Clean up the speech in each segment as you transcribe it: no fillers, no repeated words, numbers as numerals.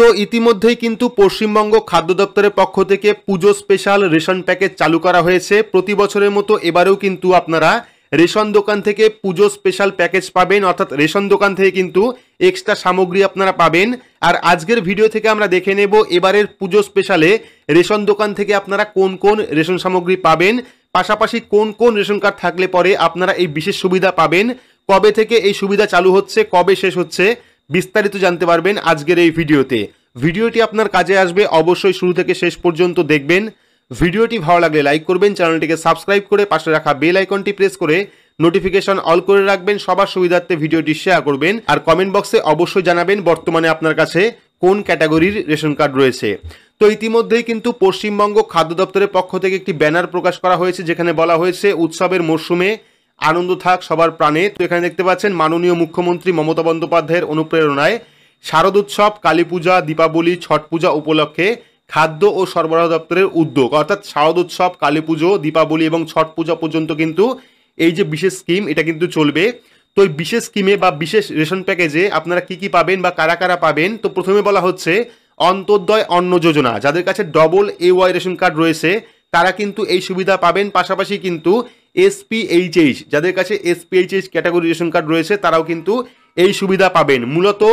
তো ইতিমধ্যেই কিন্তু পশ্চিমবঙ্গ খাদ্য দপ্তরের পক্ষ থেকে পুজো স্পেশাল রেশন প্যাকেজ চালু করা হয়েছে। প্রতি বছরের মতো এবারেও কিন্তু আপনারা রেশন দোকান থেকে পুজো স্পেশাল প্যাকেজ পাবেন, অর্থাৎ রেশন দোকান থেকে কিন্তু এক্সট্রা সামগ্রী আপনারা পাবেন। আর আজকের ভিডিও থেকে আমরা দেখে নেব এবারের পুজো স্পেশালে রেশন দোকান থেকে আপনারা কোন কোন রেশন সামগ্রী পাবেন, পাশাপাশি কোন কোন রেশন কার্ড থাকলে পরে আপনারা এই বিশেষ সুবিধা পাবেন, কবে থেকে এই সুবিধা চালু হচ্ছে, কবে শেষ হচ্ছে, বিস্তারিত জানতে পারবেন আজকের এই ভিডিওতে। ভিডিওটি আপনার কাজে আসবে, অবশ্যই শুরু থেকে শেষ পর্যন্ত দেখবেন। ভিডিওটি ভালো লাগলে লাইক করবেন, চ্যানেলটিকে সাবস্ক্রাইব করে পাশে রাখা বেল আইকনটি প্রেস করে নোটিফিকেশন অল করে রাখবেন, সবার সুবিধার্থে ভিডিওটি শেয়ার করবেন। আর কমেন্ট বক্সে অবশ্যই জানাবেন বর্তমানে আপনার কাছে কোন ক্যাটাগরির রেশন কার্ড রয়েছে। তো ইতিমধ্যেই কিন্তু পশ্চিমবঙ্গ খাদ্য দপ্তরের পক্ষ থেকে একটি ব্যানার প্রকাশ করা হয়েছে, যেখানে বলা হয়েছে উৎসবের মরশুমে আনন্দ থাক সবার প্রাণে। তো এখানে দেখতে পাচ্ছেন মাননীয় মুখ্যমন্ত্রী মমতা বন্দ্যোপাধ্যায়ের অনুপ্রেরণায় শারদোৎসব, কালী পূজা, দীপাবলি, ছট পূজা উপলক্ষে খাদ্য ও সরবরাহ দপ্তরের উদ্যোগ, অর্থাৎ শারদোৎসব, কালী পুজো, দীপাবলি এবং ছট পূজা পর্যন্ত কিন্তু এই যে বিশেষ স্কিম এটা কিন্তু চলবে। তো এই বিশেষ স্কিমে বা বিশেষ রেশন প্যাকেজে আপনারা কি কি পাবেন বা কারা কারা পাবেন। তো প্রথমে বলা হচ্ছে অন্তর্দয় অন্ন যোজনা, যাদের কাছে ডবল AY রেশন কার্ড রয়েছে তারা কিন্তু এই সুবিধা পাবেন। পাশাপাশি কিন্তু SPHH, যাদের কাছে SPHH ক্যাটাগরি রেশন কার্ড রয়েছে তারাও কিন্তু এই সুবিধা পাবেন। মূলত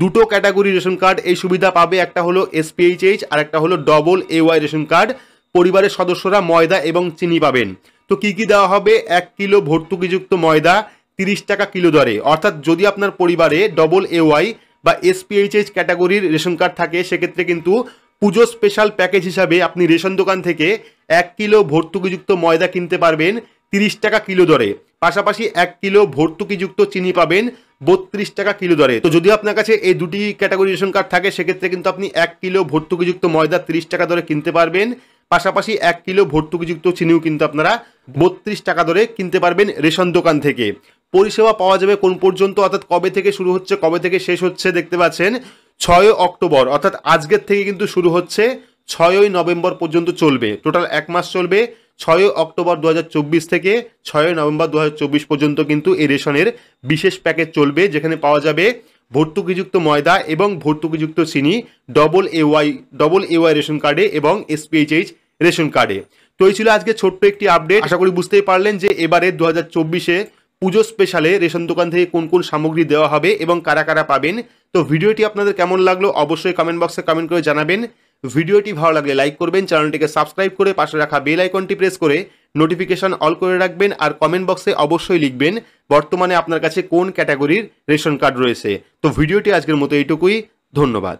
দুটো ক্যাটাগরি রেশন কার্ড এই সুবিধা পাবে, একটা হলো SPHH আর একটা হলো ডবল AY রেশন কার্ড। পরিবারের সদস্যরা ময়দা এবং চিনি পাবেন। তো কি কি দেওয়া হবে? 1 কিলো ভর্তুকিযুক্ত ময়দা 30 টাকা কিলো দরে, অর্থাৎ যদি আপনার পরিবারে ডবল AY বা SPHH ক্যাটাগরির রেশন কার্ড থাকে সেক্ষেত্রে কিন্তু পুজো স্পেশাল প্যাকেজ হিসাবে আপনি রেশন দোকান থেকে 1 কিলো ভর্তুকিযুক্ত ময়দা কিনতে পারবেন 30 টাকা কিলো দরে। পাশাপাশি 1 কিলো ভর্তুকিযুক্ত চিনি পাবেন 32 টাকা কিলো দরে। তো যদি আপনার কাছে এই দুটি ক্যাটাগরি রেশন কার্ড থাকে সেক্ষেত্রে কিন্তু আপনি 1 কিলো ভর্তুকিযুক্ত ময়দা 30 টাকা দরে কিনতে পারবেন। পাশাপাশি 1 কিলো ভর্তুকিযুক্ত চিনিও কিন্তু আপনারা 32 টাকা দরে কিনতে পারবেন রেশন দোকান থেকে। পরিষেবা পাওয়া যাবে কোন পর্যন্ত, অর্থাৎ কবে থেকে শুরু হচ্ছে, কবে থেকে শেষ হচ্ছে? দেখতে পাচ্ছেন 6 অক্টোবর, অর্থাৎ আজকের থেকে কিন্তু শুরু হচ্ছে, 6 নভেম্বর পর্যন্ত চলবে। টোটাল 1 মাস চলবে, 6 অক্টোবর 2024 থেকে 6 নভেম্বর 2024 পর্যন্ত কিন্তু এই রেশনের বিশেষ প্যাকেজ চলবে, যেখানে পাওয়া যাবে ভর্তুকিযুক্ত ময়দা এবং ভর্তুকিযুক্ত চিনি ডবল AY রেশন কার্ডে এবং SPHH রেশন কার্ডে। তো এই ছিল আজকে ছোট্ট একটি আপডেট। আশা করি বুঝতেই পারলেন যে এবারে 2024-এ পুজো স্পেশালে রেশন দোকান থেকে কোন কোন সামগ্রী দেওয়া হবে এবং কারা কারা পাবেন। তো ভিডিওটি আপনাদের কেমন লাগলো অবশ্যই কমেন্ট বক্সে কমেন্ট করে জানাবেন। ভিডিওটি ভালো লাগলে লাইক করবেন, চ্যানেলটিকে সাবস্ক্রাইব করে পাশে রাখা বেল আইকনটি প্রেস করে নোটিফিকেশন অল করে রাখবেন। আর কমেন্ট বক্সে অবশ্যই লিখবেন বর্তমানে আপনার কাছে কোন ক্যাটাগরির রেশন কার্ড রয়েছে। তো ভিডিওটি আজকের মতো এইটুকুই, ধন্যবাদ।